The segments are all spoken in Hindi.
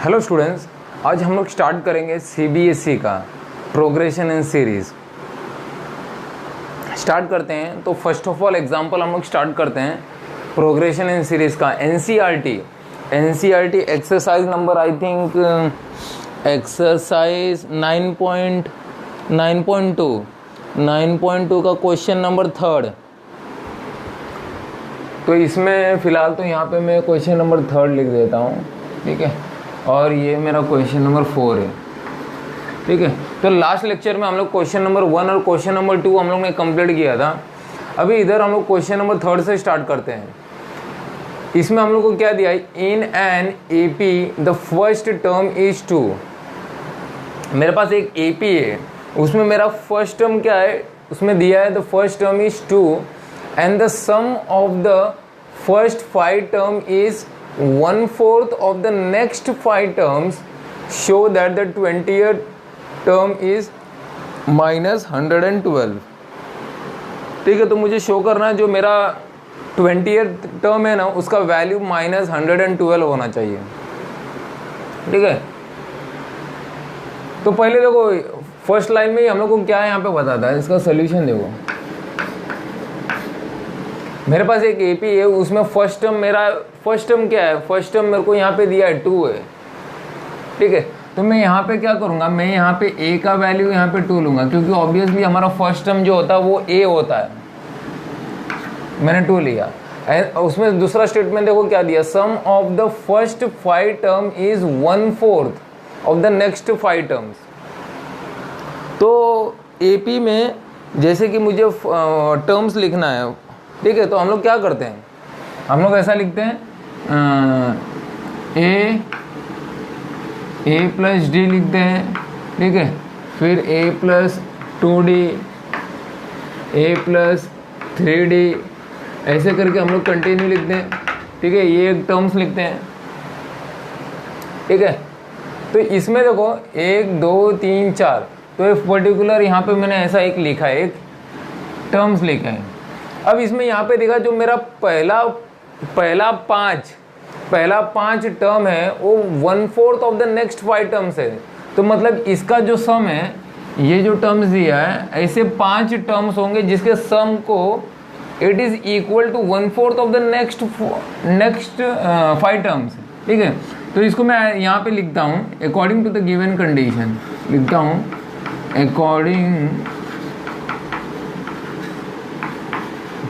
हेलो स्टूडेंट्स, आज हम लोग स्टार्ट करेंगे सीबीएसई का प्रोग्रेशन इन सीरीज़। स्टार्ट करते हैं तो फर्स्ट ऑफ ऑल एग्जांपल हम लोग स्टार्ट करते हैं प्रोग्रेशन इन सीरीज़ का। NCERT exercise number I think exercise 9.2 का क्वेश्चन नंबर 3। तो इसमें फ़िलहाल तो यहाँ पे मैं क्वेश्चन नंबर 3 लिख देता हूँ, ठीक है, और ये मेरा क्वेश्चन नंबर 4 है, ठीक है। तो लास्ट लेक्चर में हम लोग क्वेश्चन नंबर 1 और क्वेश्चन नंबर 2 हम लोग ने कंप्लीट किया था। अभी इधर हम लोग क्वेश्चन नंबर 3 से स्टार्ट करते हैं। इसमें हम लोग को क्या दिया है, in an AP the first term is 2। मेरे पास एक एपी है, उसमें मेरा फर्स्ट टर्म क्या है, उसमें दिया है the first term is 2 and the sum of the first 5 term is 1/4 of the next 5 terms. Show that the 20th term is -112। ठीक है, तो मुझे शो करना है जो मेरा 20th टर्म है ना, उसका वैल्यू -112 होना चाहिए, ठीक है। तो पहले देखो फर्स्ट लाइन में ही हम लोग को क्या है यहाँ पे बताता है, इसका सोल्यूशन देखो। मेरे पास एक एपी है, उसमें फर्स्ट टर्म क्या है, फर्स्ट टर्म मेरे को यहाँ पे दिया है 2 है, ठीक है। तो मैं यहाँ पे क्या करूँगा, मैं यहाँ पे ए का वैल्यू यहाँ पे 2 लूँगा, क्योंकि ऑब्वियसली हमारा फर्स्ट टर्म जो होता है वो ए होता है। मैंने 2 लिया। उसमें दूसरा स्टेटमेंट देखो क्या दिया, sum of the first 5 term is 1/4 of the next 5 terms. तो एपी में जैसे कि मुझे टर्म्स लिखना है, ठीक है, तो हम लोग क्या करते हैं, हम लोग ऐसा लिखते हैं ए प्लस डी लिखते हैं, ठीक है, फिर ए प्लस 2d, ए प्लस 3d, ऐसे करके हम लोग कंटिन्यू लिखते हैं, ठीक है। ये एक टर्म्स लिखते हैं, ठीक है। तो इसमें देखो 1 2 3 4, तो एक पर्टिकुलर यहाँ पे मैंने ऐसा एक लिखा है, एक टर्म्स लिखा है। अब इसमें यहाँ पे देखा जो मेरा पहला 5 टर्म है वो 1/4 ऑफ द नेक्स्ट 5 टर्म्स है। तो मतलब इसका जो सम है, ये जो टर्म्स दिया है, ऐसे 5 टर्म्स होंगे जिसके सम को it is equal to 1/4 of the next 5 terms, ठीक है। तो इसको मैं यहाँ पे लिखता हूँ according to the given condition, लिखता हूँ according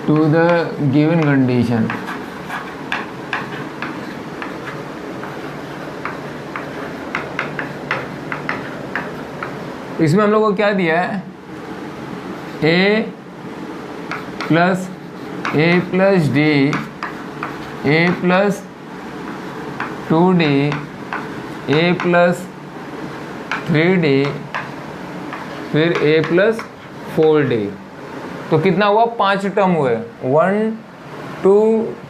to the given condition। इसमें हम लोग को क्या दिया है, a plus d, a plus 2d, a plus 3d, फिर a प्लस 4d। तो कितना हुआ, 5 टर्म हुए, 1 2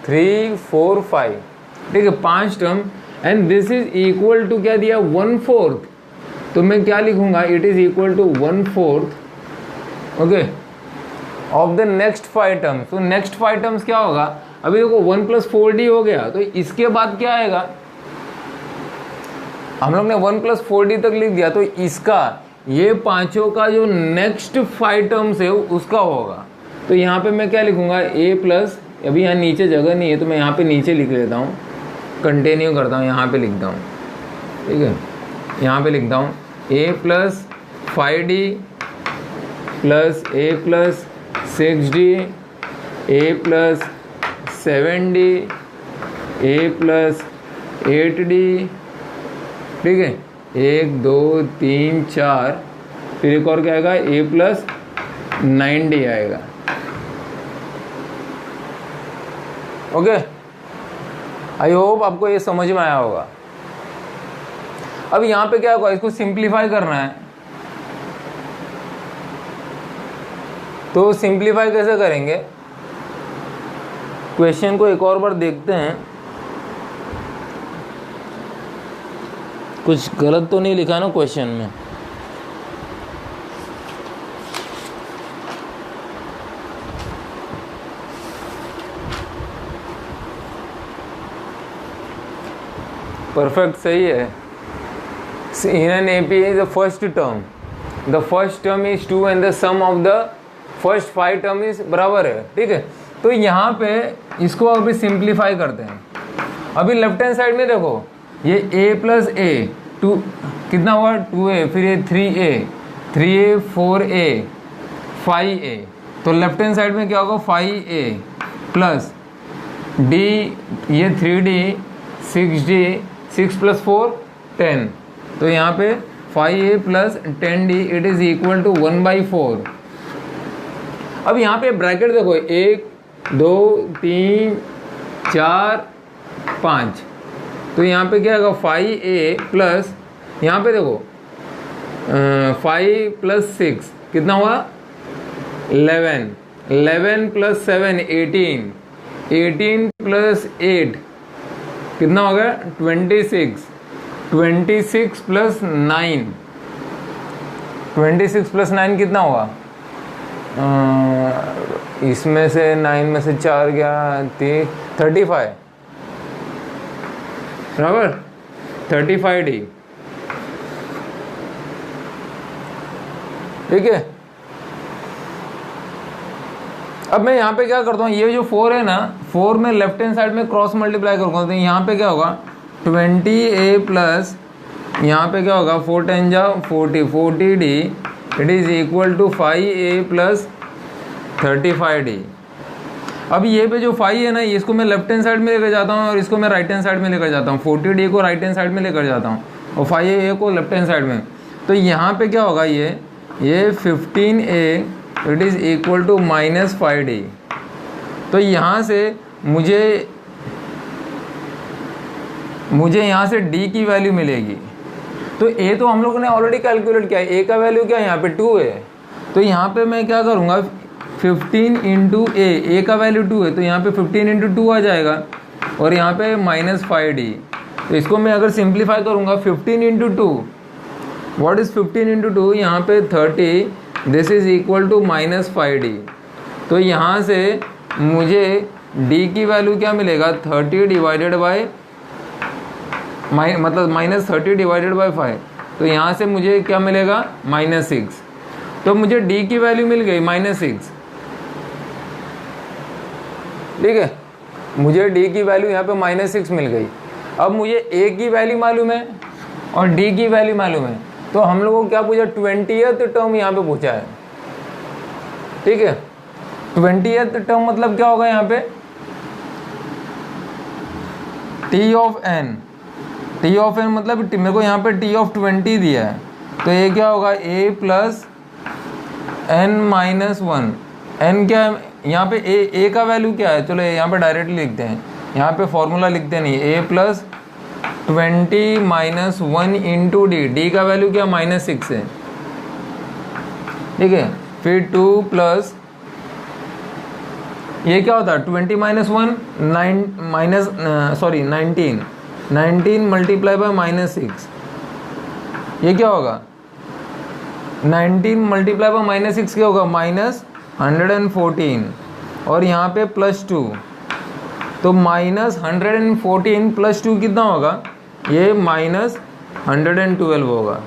3 4 5, ठीक है, 5 term. And this is equal to क्या दिया, 1/4। तो मैं क्या लिखूंगा, it is equal to 1/4, okay, of the next 5 terms. तो नेक्स्ट 5 टर्म्स क्या होगा, अभी देखो 1 + 4d हो गया, तो इसके बाद क्या आएगा, हम लोग ने 1 + 4d तक लिख दिया, तो इसका ये पांचों का जो नेक्स्ट 5 टर्म्स है उसका होगा। तो यहाँ पे मैं क्या लिखूंगा, ए प्लस, अभी यहाँ नीचे जगह नहीं है तो मैं यहाँ पे नीचे लिख लेता हूँ, कंटिन्यू करता हूँ, यहाँ पे लिखता हूँ, ठीक है, यहाँ पे लिखता हूँ ए प्लस 5d प्लस ए प्लस 6d, ए प्लस 7d, ए प्लस 8d, ठीक है, 1 2 3 4, फिर एक और क्या आएगा, a प्लस 9d आएगा, ओके। आई होप आपको ये समझ में आया होगा। अब यहाँ पे क्या होगा, इसको सिंप्लीफाई करना है। तो सिंप्लीफाई कैसे करेंगे, क्वेश्चन को एक और बार देखते हैं, कुछ गलत तो नहीं लिखा ना क्वेश्चन में। परफेक्ट सही है। in an AP is the first term, the first term is 2 and the sum of the first 5 term is बराबर है, ठीक है। तो यहाँ पे इसको अभी सिंप्लीफाई करते हैं। अभी लेफ्ट हैंड साइड में देखो, ये a प्लस ए 2 कितना हुआ 2a, फिर ये 3a 4a 5a, तो लेफ्ट हैंड साइड में क्या होगा 5a प्लस d, ये 3d 6d 6 प्लस 4 10, तो यहाँ पे 5a plus 10d it is equal to 1/4। अब यहाँ पे ब्रैकेट देखो 1 2 3 4 5, तो यहाँ पे क्या होगा 5a प्लस, यहाँ पे देखो 5 प्लस 6 कितना हुआ 11, 11 प्लस 7 18, 18 प्लस 8 कितना हो गया 26, 26 प्लस 9, 26 प्लस 9 कितना हुआ, इसमें से 9 में से 4 गया 35 बराबर 35d, ठीक है। अब मैं यहाँ पे क्या करता हूँ, ये जो 4 है ना, 4 में लेफ्ट हैंड साइड में क्रॉस मल्टीप्लाई करूँगा, तो यहाँ पे क्या होगा 20a प्लस, यहाँ पे क्या होगा 4 10 जा 40 40d it is equal to 5a plus 35d। अब ये पे जो 5 है ना, इसको मैं लेफ्ट हैंड साइड में लेकर जाता हूँ और इसको मैं राइट हैंड साइड में लेकर जाता हूँ, 40d को राइट हैंड साइड में लेकर जाता हूँ और 5a को लेफ्ट हैंड साइड में, तो यहाँ पे क्या होगा ये 15a it is equal to -5d। तो यहाँ से मुझे यहाँ से d की वैल्यू मिलेगी, तो a तो हम लोगों ने ऑलरेडी कैलकुलेट किया है, a का वैल्यू क्या है यहाँ पे 2 है, तो यहाँ पे मैं क्या करूँगा 15 इंटू a का वैल्यू 2 है, तो यहाँ पे 15 इंटू 2 आ जाएगा और यहाँ पे -5d, तो इसको मैं अगर सिंप्लीफाई करूँगा 15 इंटू 2, व्हाट इज 15 इंटू 2, यहाँ पे 30, this is equal to -5d। तो यहाँ से मुझे d की वैल्यू क्या मिलेगा 30 डिवाइडेड बाय मतलब -30 डिवाइडेड बाय 5, तो यहाँ से मुझे क्या मिलेगा -6, तो मुझे d की वैल्यू मिल गई -6, ठीक है। मुझे d की वैल्यू यहाँ पे -6 मिल गई। अब मुझे a की वैल्यू मालूम है और d की वैल्यू मालूम है, तो हम लोगों को क्या पूछा 20th टर्म यहाँ पे पूछा है, ठीक है। 20th टर्म मतलब क्या होगा यहाँ पे t ऑफ n मतलब मेरे को यहाँ पे t ऑफ 20 दिया है, तो ये क्या होगा a प्लस n-1, n क्या है यहाँ पे a का वैल्यू क्या है, चलो यहाँ पे डायरेक्टली लिखते हैं, यहाँ पे फॉर्मूला लिखते नहीं, a प्लस 20 - 1 इंटू d का वैल्यू क्या -6 है, ठीक है। फिर 2 प्लस ये क्या होता है 20 - 1 19 मल्टीप्लाई बाय -6, ये क्या होगा 19 मल्टीप्लाई बाय -6 क्या होगा -114, और यहाँ पे +2, तो -114 + 2 कितना होगा, ये -112 होगा।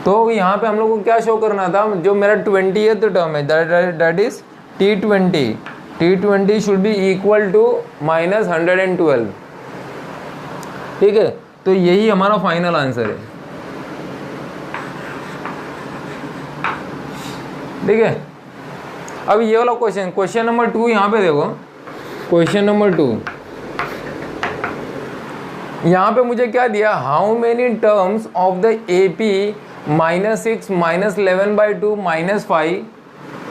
तो यहाँ पे हम लोग को क्या शो करना था, जो मेरा 20th टर्म है that is T20 should be equal to -112, ठीक है। तो यही हमारा फाइनल आंसर है, ठीक है। अब ये वाला क्वेश्चन नंबर 2 यहाँ पे देखो, क्वेश्चन नंबर 2 यहाँ पे मुझे क्या दिया, how many terms of the AP -6 -11/2 -5,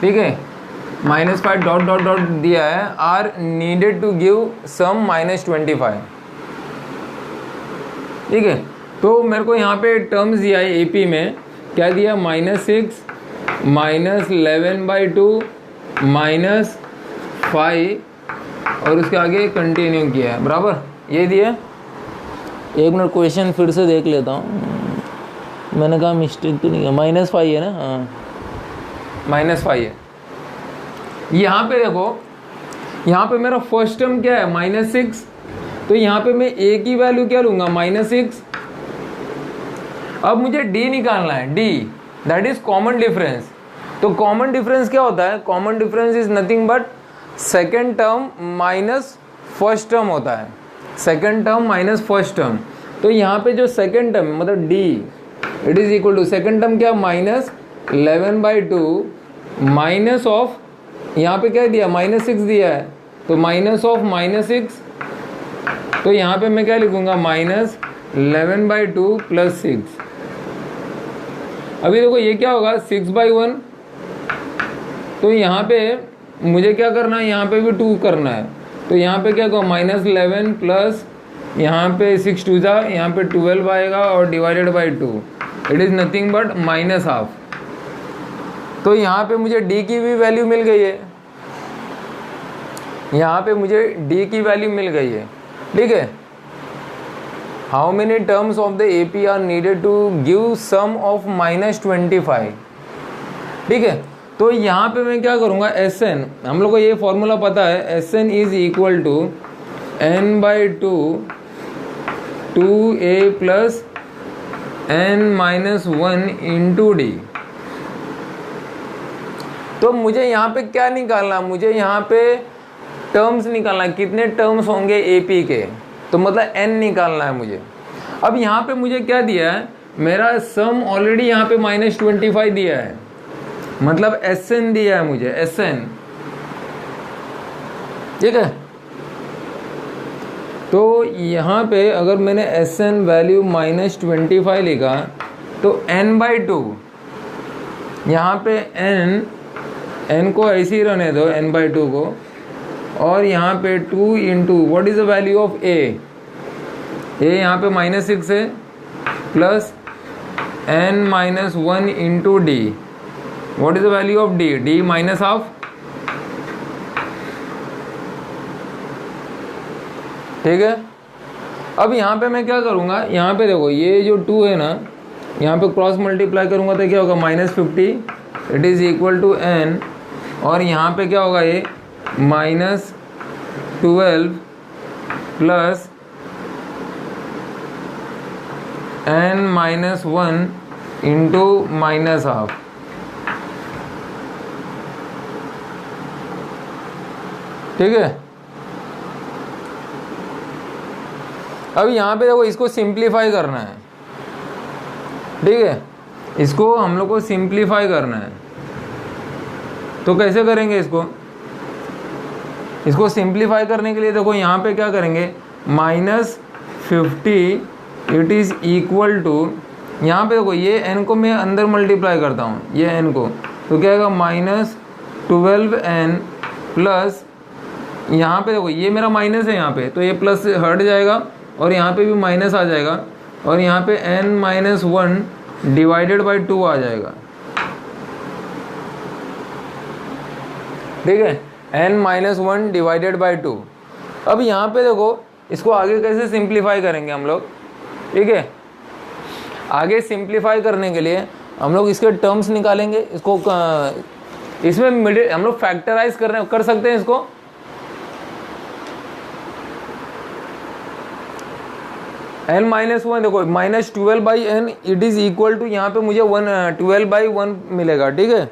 ठीक है, -5 डॉट डॉट डॉट दिया है, are needed to give sum -25, ठीक है। तो मेरे को यहाँ पे टर्म्स दिया है AP में, क्या दिया -6 -11/2 -5 और उसके आगे कंटिन्यू किया है, बराबर ये दिया। एक मिनट क्वेश्चन फिर से देख लेता हूँ, मैंने कहा मिस्टेक तो नहीं है, -5 है ना, हाँ -5 है। यहाँ पे देखो, यहाँ पे मेरा फर्स्ट टर्म क्या है -6, तो यहाँ पे मैं a की वैल्यू क्या लूँगा -6, अब मुझे डी निकालना है, D that is common difference. तो कॉमन डिफरेंस क्या होता है? Common difference is nothing but second term minus first term होता है, second term minus first term. तो यहाँ पे जो सेकेंड टर्म मतलब D it is equal to second term क्या, माइनस 11/2 माइनस ऑफ, यहाँ पे क्या दिया, -6 दिया है, तो माइनस ऑफ -6, तो यहाँ पे मैं क्या लिखूंगा, -11/2 + 6। अभी देखो ये क्या होगा, 6/1, तो यहाँ पे मुझे क्या करना है, यहाँ पे भी 2 करना है, तो यहाँ पे क्या होगा, -11 प्लस यहाँ पे 6 2 जा, यहाँ पे 12 आएगा और divided by 2, it is nothing but -12। तो यहाँ पे मुझे d की भी वैल्यू मिल गई है, यहाँ पे मुझे d की वैल्यू मिल गई है, ठीक है। How many terms of the AP are needed to give sum of -25, ठीक है। तो यहाँ पे मैं क्या करूँगा, Sn, हम लोग को ये फॉर्मूला पता है, Sn is equal to n/2 2a plus n-1 into D. तो मुझे यहाँ पे क्या निकालना, मुझे यहाँ पे टर्म्स निकालना, कितने टर्म्स होंगे AP के, तो मतलब n निकालना है मुझे। अब यहाँ पे मुझे क्या दिया है, मेरा सम ऑलरेडी यहाँ पे -25 दिया है, मतलब Sn दिया है मुझे, Sn, ठीक है। तो यहाँ पे अगर मैंने Sn वैल्यू -25 लिखा, तो n/2, यहाँ पे n को ऐसे ही रहने दो, n/2 को, और यहाँ पे 2 into what is the value of a यहाँ पे -6 है, plus n-1 into d, what is the value of d, d -12, ठीक है। अब यहाँ पे मैं क्या करूँगा, यहाँ पे देखो ये जो 2 है ना, यहाँ पे क्रॉस मल्टीप्लाई करूँगा तो क्या होगा, -50, it is equal to n, और यहाँ पे क्या होगा, ये -12 प्लस n-1 इंटू -12, ठीक है। अब यहाँ पे देखो इसको सिंप्लीफाई करना है, ठीक है, इसको हम लोग को सिंप्लीफाई करना है। तो कैसे करेंगे इसको सिंप्लीफाई करने के लिए देखो यहाँ पे क्या करेंगे, -50 इट इज़ इक्वल टू, यहाँ पे देखो ये n को मैं अंदर मल्टीप्लाई करता हूँ, ये n को, तो क्या आएगा, -12n प्लस, यहाँ पे देखो ये मेरा माइनस है यहाँ पे, तो ये प्लस हट जाएगा और यहाँ पे भी माइनस आ जाएगा, और यहाँ पे n-1 डिवाइडेड बाई 2 आ जाएगा, ठीक है, n-1 डिवाइडेड बाई 2। अब यहाँ पे देखो इसको आगे कैसे सिंप्लीफाई करेंगे हम लोग, ठीक है। आगे सिंप्लीफाई करने के लिए हम लोग इसके टर्म्स निकालेंगे, इसको इसमें मिडिल हम लोग फैक्टराइज कर सकते हैं इसको, n-1 देखो -12/n it is equal to, यहाँ पे मुझे 12/1 मिलेगा, ठीक है।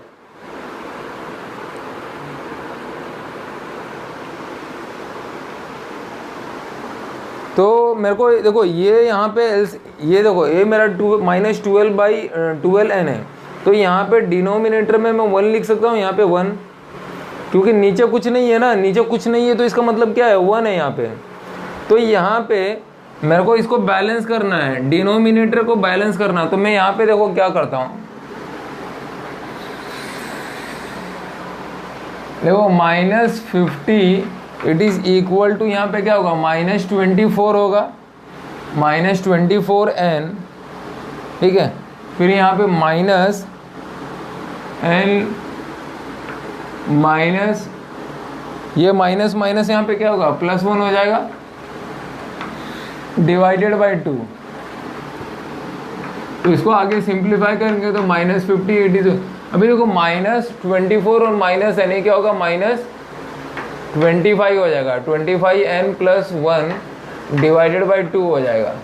तो मेरे को देखो ये यहाँ पे ये देखो ये मेरा -12/12n है, तो यहाँ पे डिनोमिनेटर में मैं 1 लिख सकता हूँ, यहाँ पे 1, क्योंकि नीचे कुछ नहीं है ना, नीचे कुछ नहीं है, तो इसका मतलब क्या है, 1 है यहाँ पे। तो यहाँ पे मेरे को इसको बैलेंस करना है, डिनोमिनेटर को बैलेंस करना, तो मैं यहाँ पे देखो क्या करता हूँ, देखो -50 इट इज इक्वल टू, यहाँ पे क्या होगा, -24 होगा, -24n, ठीक है। फिर यहाँ पे माइनस n माइनस, ये माइनस माइनस यहाँ पे क्या होगा, +1 हो जाएगा, डिवाइडेड बाई 2। तो इसको आगे सिंप्लीफाई करेंगे तो -50 इट इज, अभी देखो -24 और -n क्या होगा, -25 हो जाएगा, 25n + 1 डिवाइडेड बाई 2 हो जाएगा,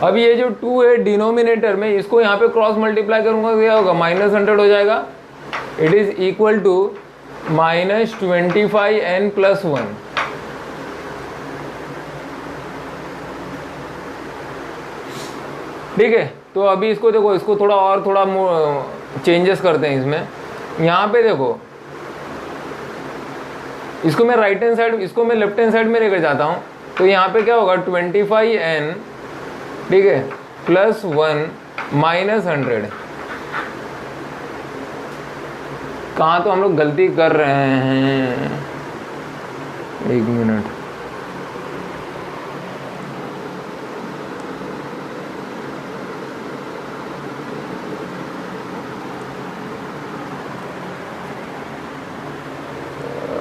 अब ये जो 2 है डिनोमिनेटर में, इसको यहाँ पे क्रॉस मल्टीप्लाई करूँगा तो क्या होगा, -100 हो जाएगा। It is equal to -25n+1। ठीक है, तो अभी इसको देखो, इसको थोड़ा चेंजेस करते हैं इसमें। यहाँ पे देखो, इसको मैं राइट हैंड साइड, इसको मैं लेफ्ट हैंड साइड में लेकर जाता हूँ, तो यहाँ पे क्या होगा 25n, ठीक है, +1 -100। कहाँ तो हम लोग गलती कर रहे हैं, एक मिनट,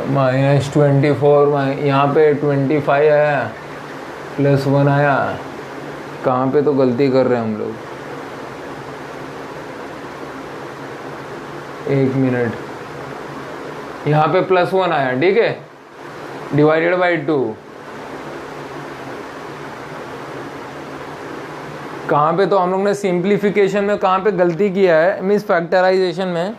-24, यहाँ पे 25 आया, +1 आया, कहाँ पे तो गलती कर रहे हैं हम लोग, एक मिनट, यहाँ पे +1 आया, ठीक है, डिवाइडेड बाई 2। कहाँ पे तो हम लोग ने सिंप्लीफिकेशन में कहाँ पे गलती किया है, मीन्स फैक्टराइजेशन में।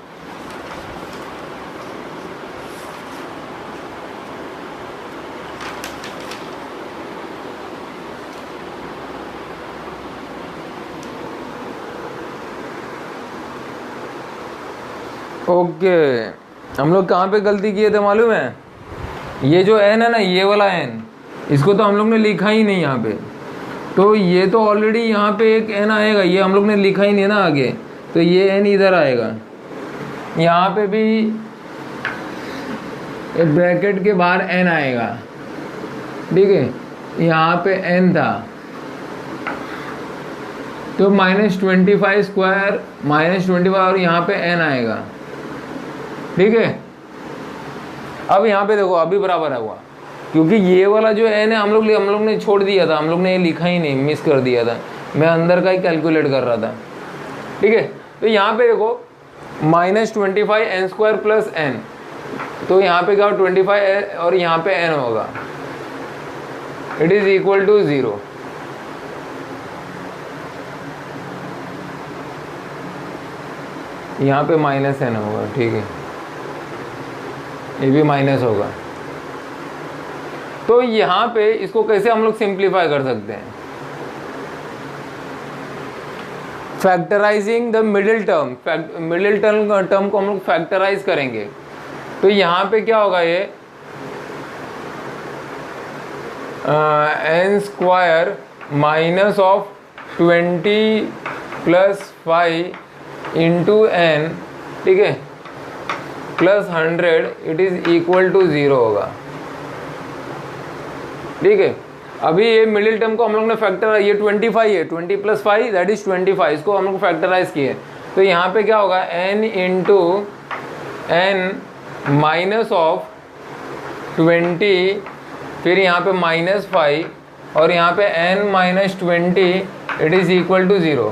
ओके, हम लोग कहाँ पे गलती किए थे मालूम है, ये जो n है ना, ये वाला n, इसको तो हम लोग ने लिखा ही नहीं यहाँ पे, तो ये तो ऑलरेडी यहाँ पे एक n आएगा, ये हम लोग ने लिखा ही नहीं ना आगे, तो ये n इधर आएगा। यहाँ पे भी एक ब्रैकेट के बाहर n आएगा, ठीक है, यहाँ पे n था, तो -25 स्क्वायर -25 और यहाँ पे n आएगा, ठीक है। अब यहाँ पे देखो, अभी बराबर है हुआ, क्योंकि ये वाला जो n है हम लोग ने छोड़ दिया था, हम लोग ने ये लिखा ही नहीं, मिस कर दिया था, मैं अंदर का ही कैलकुलेट कर रहा था, ठीक है। तो यहाँ पे देखो -25n² + n, तो यहाँ पे क्या 25 और यहाँ पे n होगा, इट इज इक्वल टू 0। यहाँ पे -n होगा, ठीक है, ये भी माइनस होगा। तो यहाँ पे इसको कैसे हम लोग सिंप्लीफाई कर सकते हैं, factorising the middle term, middle term को हम लोग फैक्टराइज करेंगे। तो यहाँ पे क्या होगा, ये n² -20 + 5 × n, ठीक है, +100, इट इज इक्वल टू 0 होगा, ठीक है। अभी ये मिडिल टर्म को हम लोग ने फैक्टर, ये 25 है, 20 + 5 दैट इज 25, इसको हम लोग फैक्टराइज किए, तो यहाँ पे क्या होगा n × n -20, फिर यहाँ पे -5 और यहाँ पे n - 20, it is equal to 0,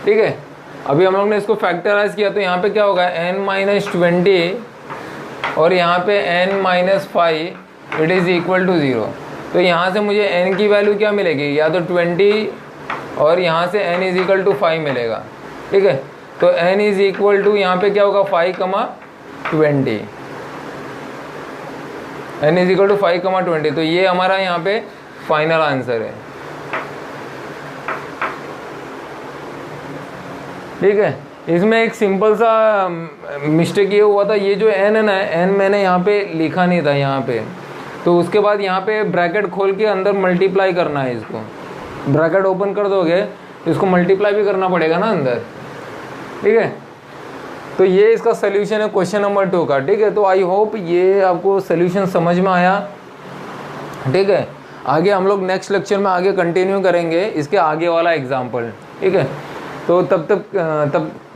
ठीक है। अभी हम लोग ने इसको फैक्टराइज किया, तो यहाँ पे क्या होगा n - 20 और यहाँ पे n - 5, it is equal to 0। तो यहाँ से मुझे n की वैल्यू क्या मिलेगी, या तो 20 और यहाँ से n इज इक्वल टू 5 मिलेगा, ठीक है। तो n इज इक्वल टू यहाँ पे क्या होगा 5, 20, n इज इक्वल टू 5, 20। तो ये हमारा यहाँ पे फाइनल आंसर है, ठीक है। इसमें एक सिंपल सा मिस्टेक ये हुआ था, ये जो n है ना, n मैंने यहाँ पे लिखा नहीं था यहाँ पे, तो उसके बाद यहाँ पे ब्रैकेट खोल के अंदर मल्टीप्लाई करना है, इसको ब्रैकेट ओपन कर दोगे तो इसको मल्टीप्लाई भी करना पड़ेगा ना अंदर, ठीक है। तो ये इसका सोल्यूशन है क्वेश्चन नंबर 2 का, ठीक है। तो आई होप ये आपको सोल्यूशन समझ में आया, ठीक है। आगे हम लोग नेक्स्ट लेक्चर में आगे कंटिन्यू करेंगे इसके आगे वाला एग्जाम्पल, ठीक है। तो तब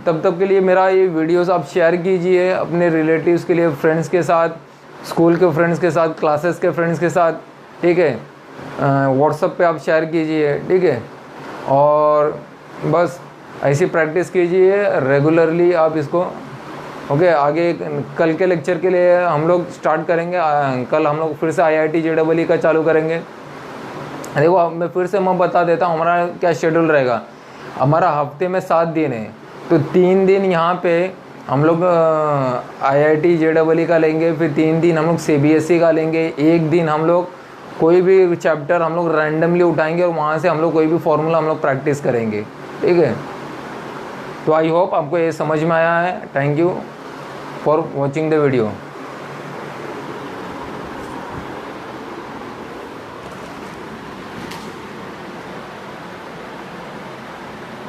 तक के लिए मेरा ये वीडियोस आप शेयर कीजिए अपने रिलेटिव्स के लिए, फ्रेंड्स के साथ, स्कूल के फ्रेंड्स के साथ, क्लासेस के फ्रेंड्स के साथ, ठीक है। व्हाट्सएप पे आप शेयर कीजिए, ठीक है। और बस ऐसी प्रैक्टिस कीजिए रेगुलरली आप इसको, ओके। आगे कल के लेक्चर के लिए हम लोग स्टार्ट करेंगे, कल हम लोग फिर से IIT JEE का चालू करेंगे, देखो अब मैं फिर से मैं बता देता हूँ हमारा क्या शेड्यूल रहेगा। हमारा हफ्ते में 7 दिन है, तो 3 दिन यहाँ पे हम लोग IIT JEE का लेंगे, फिर 3 दिन हम लोग CBSE का लेंगे, 1 दिन हम लोग कोई भी चैप्टर हम लोग रैंडमली उठाएंगे और वहाँ से हम लोग कोई भी फॉर्मूला हम लोग प्रैक्टिस करेंगे, ठीक है। तो आई होप आपको ये समझ में आया है। Thank you for watching the video.